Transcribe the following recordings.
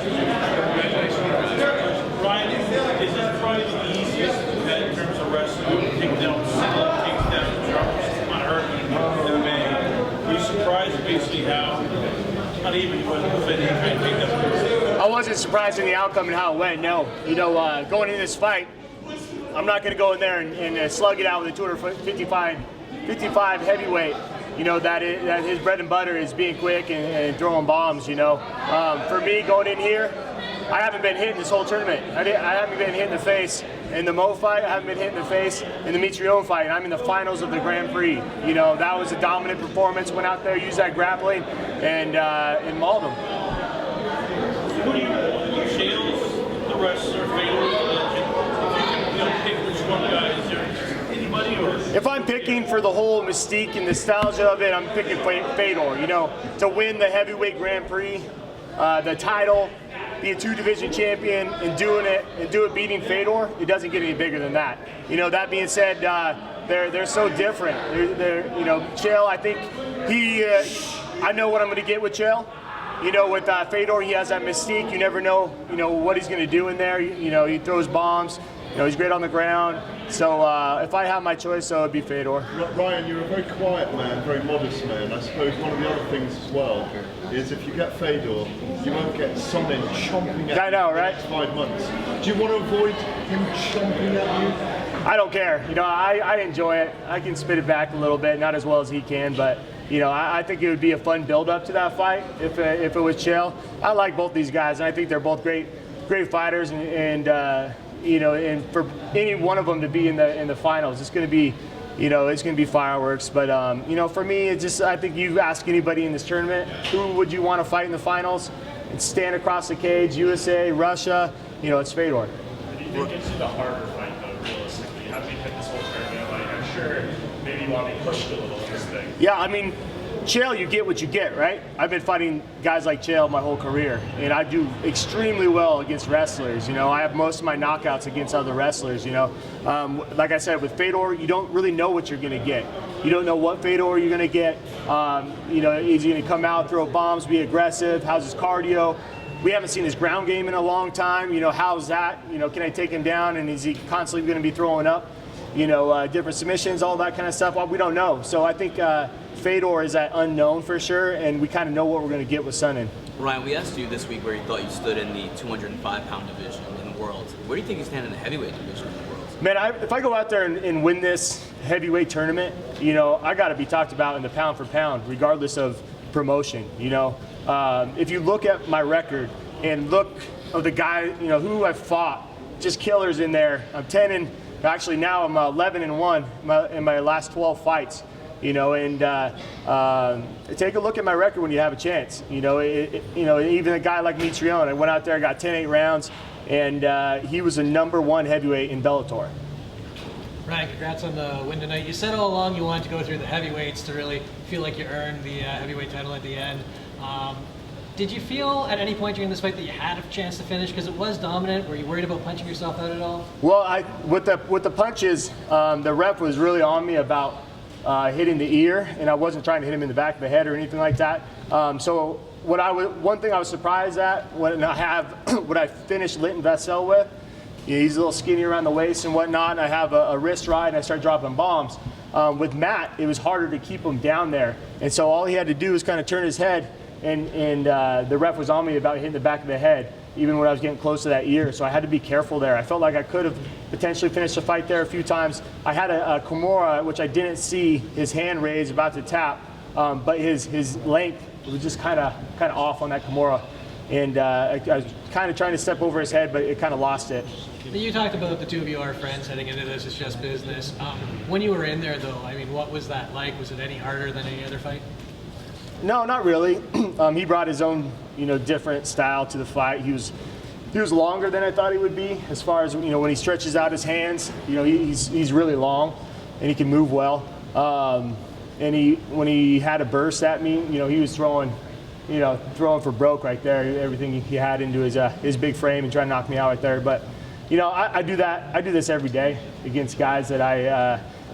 guys. Ryan, is this probably the easiest event in terms of wrestling? Takedown, unearthing MMA. Were you surprised basically how uneven it was defending and takedown? I wasn't surprised in the outcome and how it went. No, going into this fight, I'm not going to go in there and slug it out with a 255 heavyweight. That his bread and butter is being quick and throwing bombs. For me going in here, I haven't been hit in this whole tournament. I haven't been hit in the face in the Mo fight. I haven't been hit in the face in the Mitrione fight. And I'm in the finals of the Grand Prix. That was a dominant performance. Went out there, used that grappling, and mauled him. Who do you want? Shields, the wrestler, Fedor, the legend? If you can pick which one guy, is there anybody? Or? If I'm picking for the whole mystique and nostalgia of it, I'm picking Fedor. To win the heavyweight Grand Prix, the title, be a 2-division champion, and do it beating Fedor, it doesn't get any bigger than that. That being said, they're so different. Chael, I think I know what I'm going to get with Chael. With Fedor, he has that mystique. You never know, what he's going to do in there. He throws bombs. He's great on the ground. So if I have my choice, so it'd be Fedor. Ryan, you're a very quiet man, very modest man. I suppose one of the other things as well is if you get Fedor, you won't get something chomping at you for the next 5 months. Do you want to avoid him chomping at you? I don't care. I enjoy it. I can spit it back a little bit, not as well as he can, but I think it would be a fun build-up to that fight if it was Chael. I like both these guys, and I think they're both great fighters, and for any one of them to be in the finals, it's going to be, it's going to be fireworks. But for me, I think you ask anybody in this tournament, who would you want to fight in the finals and stand across the cage? USA, Russia, it's Fedor. Do you think it's the harder fight though, realistically? Having hit this whole tournament, I'm sure maybe you want to be pushed a little in this thing. Yeah, I mean, Chael, you get what you get, right? I've been fighting guys like Chael my whole career, and I do extremely well against wrestlers. I have most of my knockouts against other wrestlers. Like I said, with Fedor, you don't really know what you're going to get. You don't know what Fedor you're going to get. Is he going to come out, throw bombs, be aggressive? How's his cardio? We haven't seen his ground game in a long time. How's that? Can I take him down, and is he constantly going to be throwing up? Different submissions, all that kind of stuff. Well, we don't know. So I think Fedor is that unknown for sure, and we kind of know what we're going to get with Sonnen. Ryan, we asked you this week where you thought you stood in the 205-pound division in the world. Where do you think you stand in the heavyweight division in the world? Man, if I go out there and win this heavyweight tournament, I got to be talked about in the pound for pound, regardless of promotion. If you look at my record and look of the guy, who I've fought, just killers in there. I'm 10 and actually now I'm 11-1 in my last 12 fights. Take a look at my record when you have a chance. Even a guy like Mitrione, I went out there, got 10-8 rounds, and he was a #1 heavyweight in Bellator. Ryan, congrats on the win tonight. You said all along you wanted to go through the heavyweights to really feel like you earned the heavyweight title at the end. Did you feel at any point during this fight that you had a chance to finish? Because it was dominant. Were you worried about punching yourself out at all? Well, with the punches, the ref was really on me about hitting the ear, and I wasn't trying to hit him in the back of the head or anything like that. So one thing I was surprised at when I finished Linton Vassell with, he's a little skinny around the waist and whatnot, and I have a wrist ride and I start dropping bombs. With Matt, it was harder to keep him down there, and so all he had to do was kind of turn his head, and the ref was on me about hitting the back of the head, even when I was getting close to that ear. So I had to be careful there. I felt like I could have potentially finished the fight there a few times. I had a Kimura, which I didn't see his hand raised, about to tap, but his length was just kind of off on that Kimura. And I was kind of trying to step over his head, but it kind of lost it. You talked about the two of you are friends heading into this. It's just business. When you were in there, though, I mean, what was that like? Was it any harder than any other fight? No, not really. He brought his own, different style to the fight. He was longer than I thought he would be. As far as when he stretches out his hands, he's really long, and he can move well. And when he had a burst at me, he was throwing for broke right there. Everything he had into his big frame and trying to knock me out right there. But I do that. I do this every day against guys that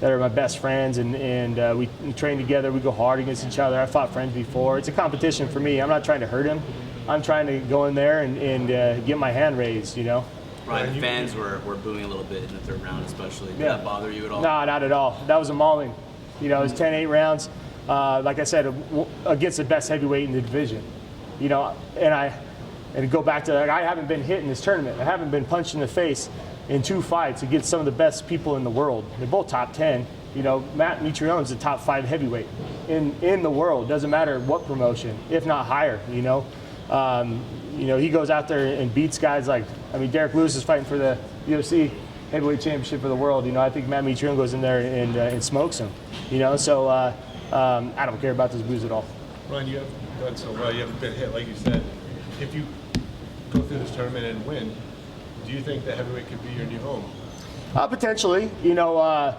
that are my best friends, and we train together. We go hard against each other. I've fought friends before. It's a competition for me. I'm not trying to hurt him. I'm trying to go in there and get my hand raised, you know. Ryan, the fans were booing a little bit in the third round, especially. Did Yeah. that bother you at all? No, not at all. That was a mauling. You know, it was 10-8 rounds. Like I said, against the best heavyweight in the division. You know, and go back to, like, I haven't been hit in this tournament. I haven't been punched in the face in 2 fights against some of the best people in the world. They're both top 10. You know, Matt Mitrione's the top 5 heavyweight in the world. Doesn't matter what promotion, if not higher. You know, he goes out there and beats guys like, I mean, Derek Lewis is fighting for the UFC heavyweight championship for the world. You know, I think Matt Mitrione goes in there and smokes him. You know, so I don't care about those boos at all. Ryan, you have done so well. You haven't been hit, like you said. If you go through this tournament and win, do you think the heavyweight could be your new home? Potentially. You know,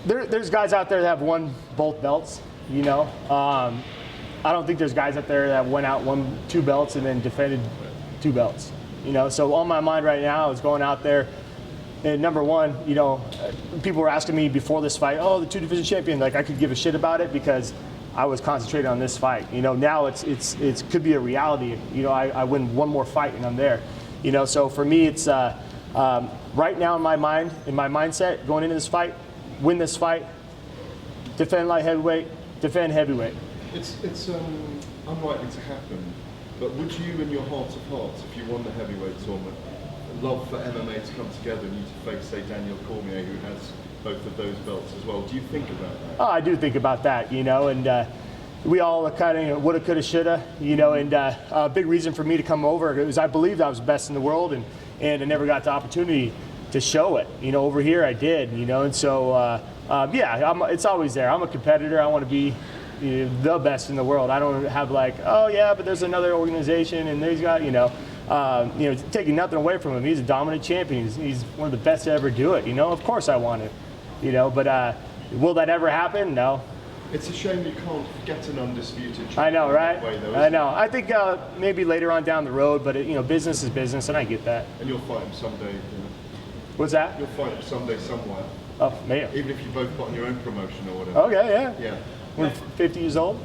there's guys out there that have won both belts. You know, I don't think there's guys out there that went out, won 2 belts, and then defended 2 belts. You know, so on my mind right now is going out there. And number one, you know, people were asking me before this fight, oh, the 2 division champion, like I could give a shit about it because I was concentrated on this fight. You know, now it could be a reality. You know, I win 1 more fight and I'm there. You know, so for me, it's right now in my mind, in my mindset, going into this fight, win this fight, defend light heavyweight, defend heavyweight. It's unlikely to happen, but would you, in your heart of hearts, if you won the heavyweight tournament, love for MMA to come together and you to face, say, Daniel Cormier, who has both of those belts as well? Do you think about that? Oh, I do think about that, you know, and we all kind of woulda, coulda, shoulda, you know, and a big reason for me to come over is I believed I was the best in the world, and I never got the opportunity to show it. You know, over here I did, you know, and so, yeah, it's always there. I'm a competitor. I want to be the best in the world. I don't have like, oh yeah, but there's another organization and they's got, you know, taking nothing away from him. He's a dominant champion. He's one of the best to ever do it. You know, of course I want it, you know, but will that ever happen? No. It's a shame you can't get an undisputed champion. I know, right? Way, though, I know. I think maybe later on down the road, but you know, business is business, and I get that. And you'll fight him someday. You know. What's that? You'll fight him someday somewhere. Oh, man. Even if you both got on your own promotion or whatever. Okay, yeah. Yeah. We're 50 years old.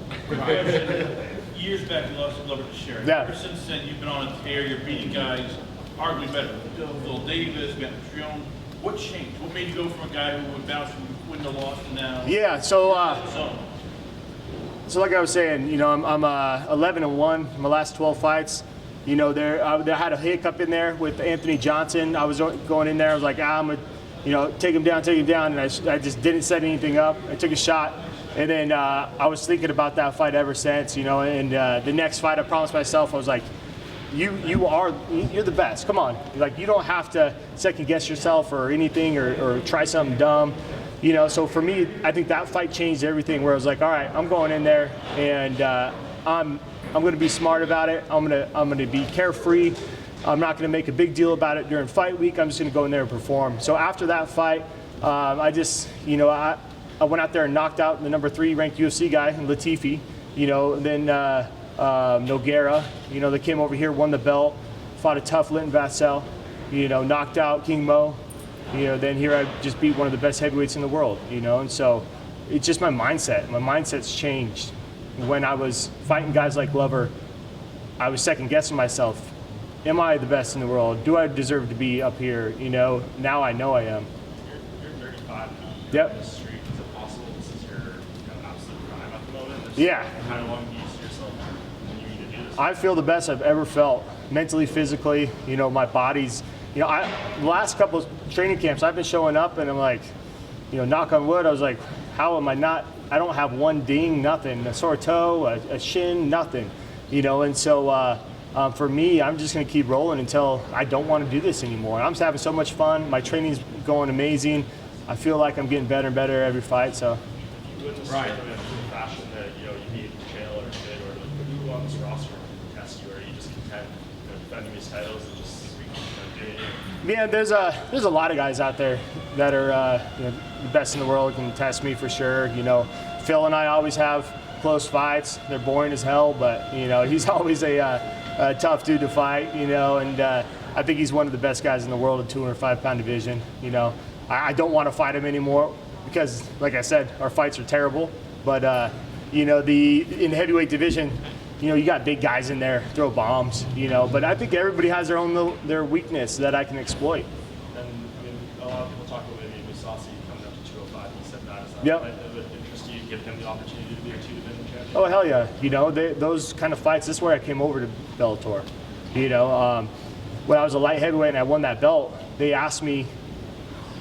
Years back, you lost Glover to Sherry. Yeah. Ever since then, you've been on a tear. You're beating guys arguably better. Phil Davis, Matt Mitrione. What changed? What made you go from a guy who would bounce from win to loss to now? Yeah, so like I was saying, you know, I'm 11-1 in my last 12 fights. You know, I had a hiccup in there with Anthony Johnson. I was going in there. I was like, I'm gonna, you know, take him down, and I just didn't set anything up. I took a shot, and then I was thinking about that fight ever since. You know, and the next fight, I promised myself, I was like, you're the best. Come on, like you don't have to second guess yourself or anything or try something dumb. You know, so for me, I think that fight changed everything. Where I was like, all right, I'm going in there, and I'm going to be smart about it. I'm going to be carefree. I'm not going to make a big deal about it during fight week. I'm just going to go in there and perform. So after that fight, I just, you know, I went out there and knocked out the number 3 ranked UFC guy, Latifi. You know, then Nogueira. You know, they came over here, won the belt, fought a tough Linton Vassell. You know, knocked out King Mo. You know, then here I just beat one of the best heavyweights in the world, you know, and so it's just my mindset. My mindset's changed. When I was fighting guys like Glover, I was second guessing myself. Am I the best in the world? Do I deserve to be up here? You know, now I know I am. You're 35. Yep. On the street. Is it possible this is your absolute prime at the moment? Yeah. How long do you see yourself when you need to do this? I feel the best I've ever felt, mentally, physically. You know, my body's, you know, the last couple of training camps, I've been showing up and I'm like, you know, knock on wood, I was like, how am I not, I don't have one ding, nothing, a sore toe, a shin, nothing, you know, and so for me, I'm just going to keep rolling until I don't want to do this anymore. I'm just having so much fun. My training's going amazing. I feel like I'm getting better and better every fight, so. You win this tournament in fashion that, you know, you need Chael or Sid or who on this roster can test you, or are you just content, you know, defending these titles and just doing it? Yeah, there's a lot of guys out there that are you know, the best in the world, can test me for sure. You know, Phil and I always have close fights. They're boring as hell, but you know, he's always a tough dude to fight. You know, and I think he's one of the best guys in the world at 205-pound division. You know, I don't want to fight him anymore because, like I said, our fights are terrible. But you know, in the heavyweight division, you got big guys in there, throw bombs, but I think everybody has their weakness that I can exploit. And I mean, a lot of people talk about maybe Saucy coming up to 205. He said that. Is that Yep. fight of interest to you? Give him the opportunity to be a two-division champion? Oh, hell yeah. Those kind of fights, this is where I came over to Bellator. When I was a light heavyweight and I won that belt, they asked me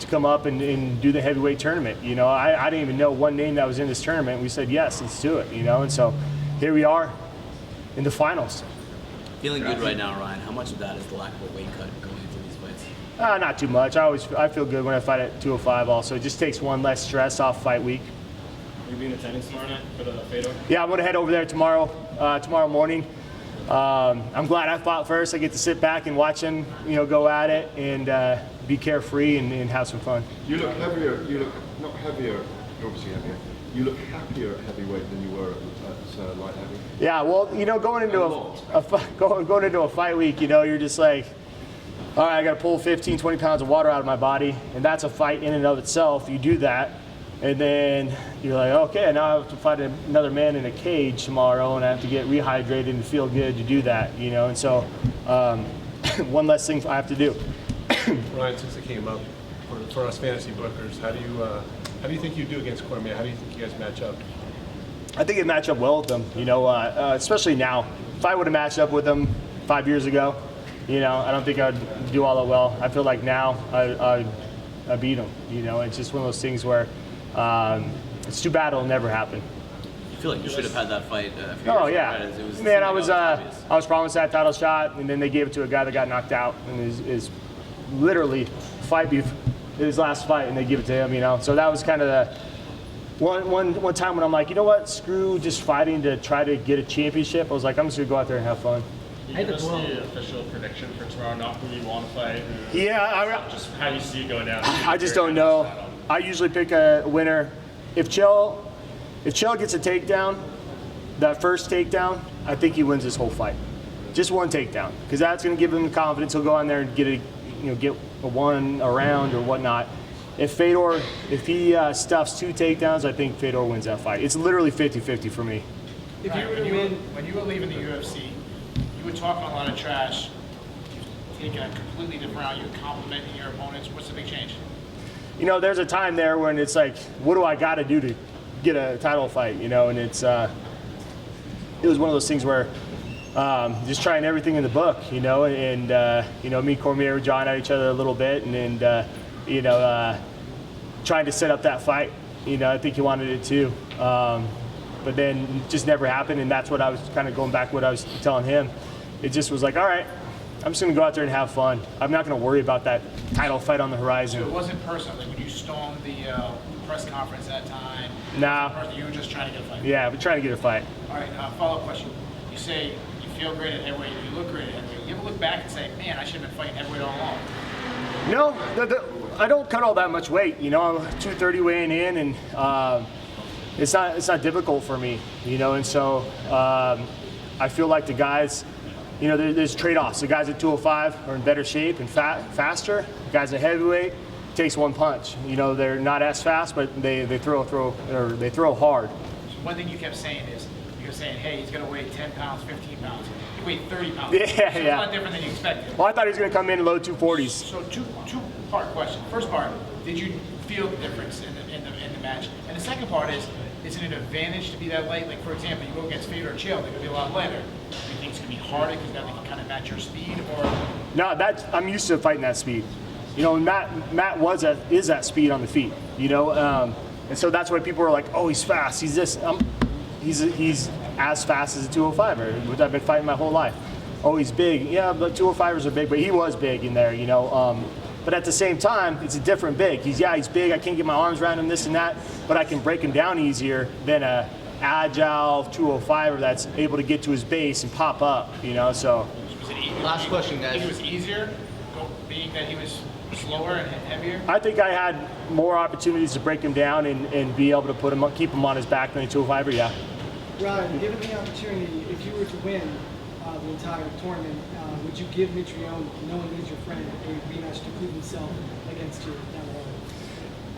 to come up and do the heavyweight tournament. I didn't even know one name that was in this tournament. We said, yes, let's do it, and so here we are in the finals. Feeling good right now, Ryan. How much of that is the lack of a weight cut going into these fights? Not too much. I feel good when I fight at 205 also. It just takes one less stress off fight week. Will you be in attendance tomorrow night for the Fedor? Yeah, I'm going to head over there tomorrow morning. I'm glad I fought first. I get to sit back and watch him, go at it and be carefree and have some fun. You look heavier. You look not heavier. You're obviously heavier. You look happier at heavyweight than you were at light heavy. Yeah, well, going into going into a fight week, you're just like, all right, I got to pull 15, 20 pounds of water out of my body, and that's a fight in and of itself. You do that, and then you're like, okay, now I have to fight another man in a cage tomorrow, and I have to get rehydrated and feel good to do that, and so one less thing I have to do. Ryan, since it came up for us fantasy bookers, how do you think you do against Cormier? How do you think you guys match up? I think it match up well with them, especially now. If I would have matched up with them 5 years ago, I don't think I'd do all that well. I feel like now I beat them. It's just one of those things where it's too bad it'll never happen. You feel like you should have had that fight a few Oh years yeah, ago, right? It was, man. I obvious. was promised that title shot, and then they gave it to a guy that got knocked out, and is literally his last fight, and they give it to him. So that was kind of the one time when I'm like, screw just fighting to try to get a championship. I was like, I'm just gonna go out there and have fun. Can you give us the official prediction for tomorrow? Not who you want to fight. Yeah, Just how you see it going down. I just don't know. I usually pick a winner. If Chael gets a takedown, that first takedown, I think he wins this whole fight. Just one takedown, because that's going to give him the confidence. He'll go on there and get a one around or whatnot. If Fedor, he stuffs 2 takedowns, I think Fedor wins that fight. It's literally 50-50 for me. If you were to win, when you were leaving the UFC, you were talking a lot of trash. You take a completely different route. You're complimenting your opponents. What's the big change? There's a time there when it's like, what do I got to do to get a title fight? And it was one of those things where just trying everything in the book, and me and Cormier were jawing at each other a little bit, and trying to set up that fight. I think he wanted it too, but then it just never happened, and that's what I was kind of going back what I was telling him. It just was like, all right, I'm just going to go out there and have fun. I'm not going to worry about that title fight on the horizon. So it wasn't personal. Like when you stormed the press conference that time. Nah. You were just trying to get a fight. Yeah, we're trying to get a fight. All right. Follow-up question. You say you feel great at heavyweight. You look great at heavyweight. You ever look back and say, man, I should have been fighting heavyweight all along? No, I don't cut all that much weight. I'm 230 weighing in, and it's not difficult for me. And so I feel like the guys. There's trade-offs. The guys at 205 are in better shape and faster. The guys at heavyweight takes one punch. They're not as fast, but they throw hard. One thing you kept saying is, you were saying, hey, he's going to weigh 10 pounds, 15 pounds. He weighed 30 pounds. Yeah, so yeah. It's a lot different than you expected. Well, I thought he was going to come in low 240s. So two-part question. First part, did you feel the difference in the match? And the second part is it an advantage to be that light? Like, for example, you go against Fedor or Chael, they're going to be a lot lighter. Do you think it's going to be harder because now they can kind of match your speed? Or No, I'm used to fighting that speed. Matt is that speed on the feet. And so that's why people are like, oh, he's fast. He's this. He's as fast as a 205er, which I've been fighting my whole life. Oh, he's big. Yeah, but 205ers are big, but he was big in there. But at the same time, it's a different big. He's big. I can't get my arms around him, this and that, but I can break him down easier than a agile 205er that's able to get to his base and pop up. So. Last question, guys. It was easier, being that he was slower and heavier? I think I had more opportunities to break him down and be able to keep him on his back than a 205er. Yeah. Ryan, given the opportunity, if you were to win the entire tournament, would you give Mitrione, knowing he's your friend, a rematch to prove himself against you down the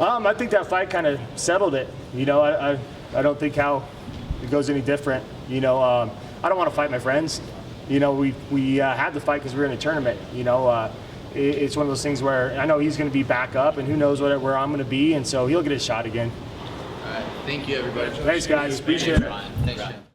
road? I think that fight kind of settled it. I don't think how it goes any different. I don't want to fight my friends. You know, we had to fight because we were in a tournament. You know, it's one of those things where I know he's going to be back up, and who knows where I'm going to be, and so he'll get his shot again. All right. Thank you, everybody. Thanks, guys. Appreciate it. Thanks, Ryan. Thanks, Ryan.